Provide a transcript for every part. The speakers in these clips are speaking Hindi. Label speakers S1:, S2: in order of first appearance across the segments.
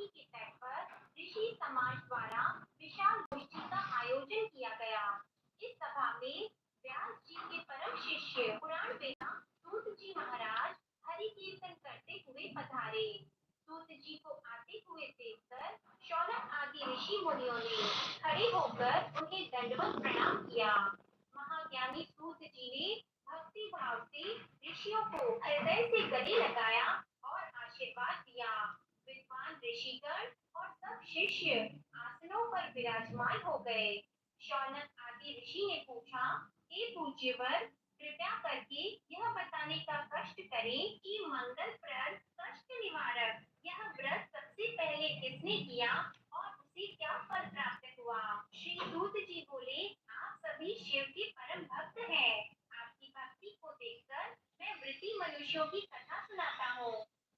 S1: पानी के तट पर ऋषि समाज द्वारा विशाल गोष्ठी का आयोजन किया गया। इस सभा में व्यास जी के परम शिष्य पुराण वेता सूत जी महाराज हरि कीर्तन करते हुए पधारे। सूत जी को आते हुए देखकर शौनक आदि ऋषि मुनियों ने खड़े होकर उन्हें दंडवत प्रणाम किया। महाज्ञानी सूत जी ने भक्ति भाव से ऋषियों को हृदय से गले लगाया और आशीर्वाद दिया। विद्वान ऋषिगण और सब शिष्य आसनों पर विराजमान हो गए। शौनक आदि ऋषि ने पूछा, हे पूज्यवर, कृपया करके यह बताने का कष्ट करें कि मंगलप्रद कष्ट निवारक यह व्रत सबसे पहले किसने किया और उसे क्या फल प्राप्त हुआ। श्री सूत जी बोले, आप सभी शिव के परम भक्त हैं। आपकी भक्ति को देखकर मैं वृत्ति मनुष्यों की कथा सुनाता हूँ।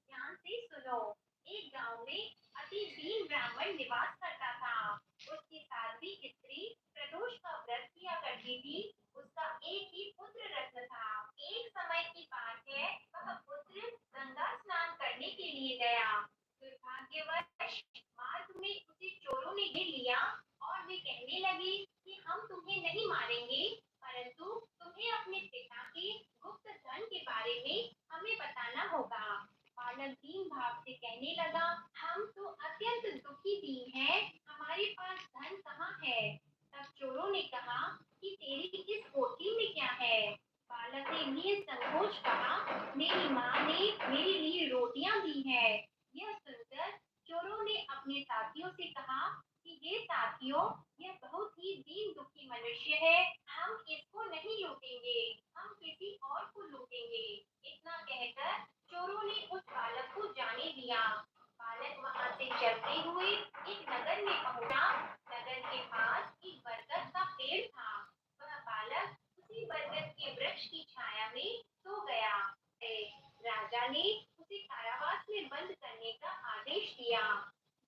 S1: ध्यान से सुनो। एक गांव में अति दीन ब्राह्मण निवास करता था। उसकी साध्वी स्त्री प्रदोष का व्रत किया करती थी। उसका एक ही पुत्र रत्न था। एक समय की बात है, वह पुत्र गंगा स्नान करने के लिए गया। दुर्भाग्यवश मार्ग में उसे चोरों ने घेर लिया और वे कहने लगे कि हम तुम्हें नहीं मारेंगे, परंतु तुम्हें अपने पिता के गुप्त धन के बारे में हमें बताना होगा। बालक दीन भाव से कहने लगा, हम तो अत्यंत दुखी दीन हैं, हमारे पास धन कहाँ है। तब चोरों ने कहा कि तेरी इस कोठी में क्या है। बालक ने निसंकोच कहा, मेरी माँ ने मेरे लिए रोटियां दी है। यह सुनकर चोरों ने अपने साथियों से कहा कि ये साथियों, यह बहुत ही दीन दुखी मनुष्य है, हम इसको नहीं लूटेंगे, हम किसी और को लूटेंगे। इतना कहकर चोरों ने उस बालक को जाने दिया। बालक वहां से चलते हुए एक नगर में पहुंचा। नगर के पास एक बरगद का पेड़ था। वह बालक उसी बरगद के वृक्ष की छाया में सो गया। राजा ने उसे कारावास में बंद करने का आदेश दिया।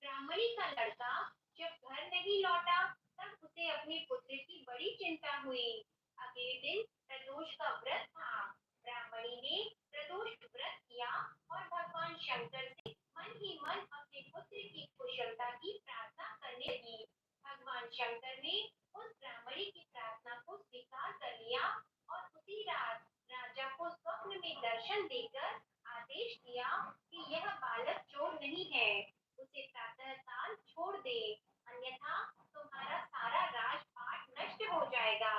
S1: ब्राह्मणी का लड़का जब घर नहीं लौटा, तब उसे अपने पुत्र की बड़ी चिंता हुई। अगले दिन प्रदोष का व्रत था। ब्राह्मणी ने प्रदोष व्रत किया और भगवान शंकर से मन ही मन अपने पुत्र की कुशलता की प्रार्थना करने लगी। भगवान शंकर ने उस ब्राह्मणी की प्रार्थना को स्वीकार कर लिया और उसी रात राजा को स्वप्न में दर्शन देकर आदेश दिया कि यह बालक चोर नहीं है, उसे प्रातः काल छोड़ दे, अन्यथा तुम्हारा सारा राजपाट नष्ट हो जाएगा।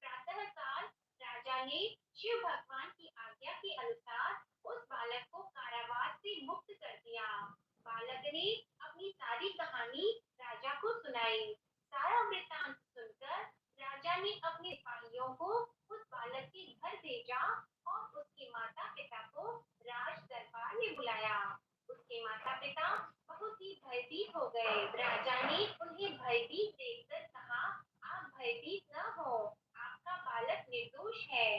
S1: प्रातः काल राजा ने शिव भगवान की आज्ञा के अनुसार उस बालक को कारावास से मुक्त कर दिया। बालक ने अपनी सारी कहानी राजा को सुनाई। सारा वृतांत सुनकर राजा ने अपने सिपाहियों को उस बालक के घर भेजा और उसके माता पिता को राज दरबार में बुलाया। उसके माता पिता बहुत ही भयभीत हो गए। राजा ने उन्हें भयभीत देखकर कहा, आप भयभीत न हो, आपका बालक निर्दोष है।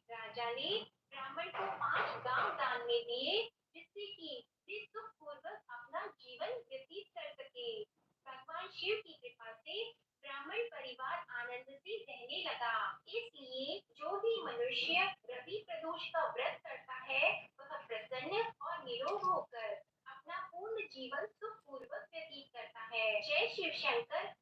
S1: राजा ने ब्राह्मण को 5 गांव दान में दिए, जिससे कि वे सुखपूर्वक अपना जीवन व्यतीत कर सके। भगवान शिव की कृपा से ब्राह्मण परिवार आनंद से रहने लगा। इसलिए जो भी मनुष्य रवि प्रदोष का व्रत करता है, वह प्रसन्न और निरोग होकर अपना पूर्ण जीवन सुखपूर्वक व्यतीत करता है। जय शिव शंकर।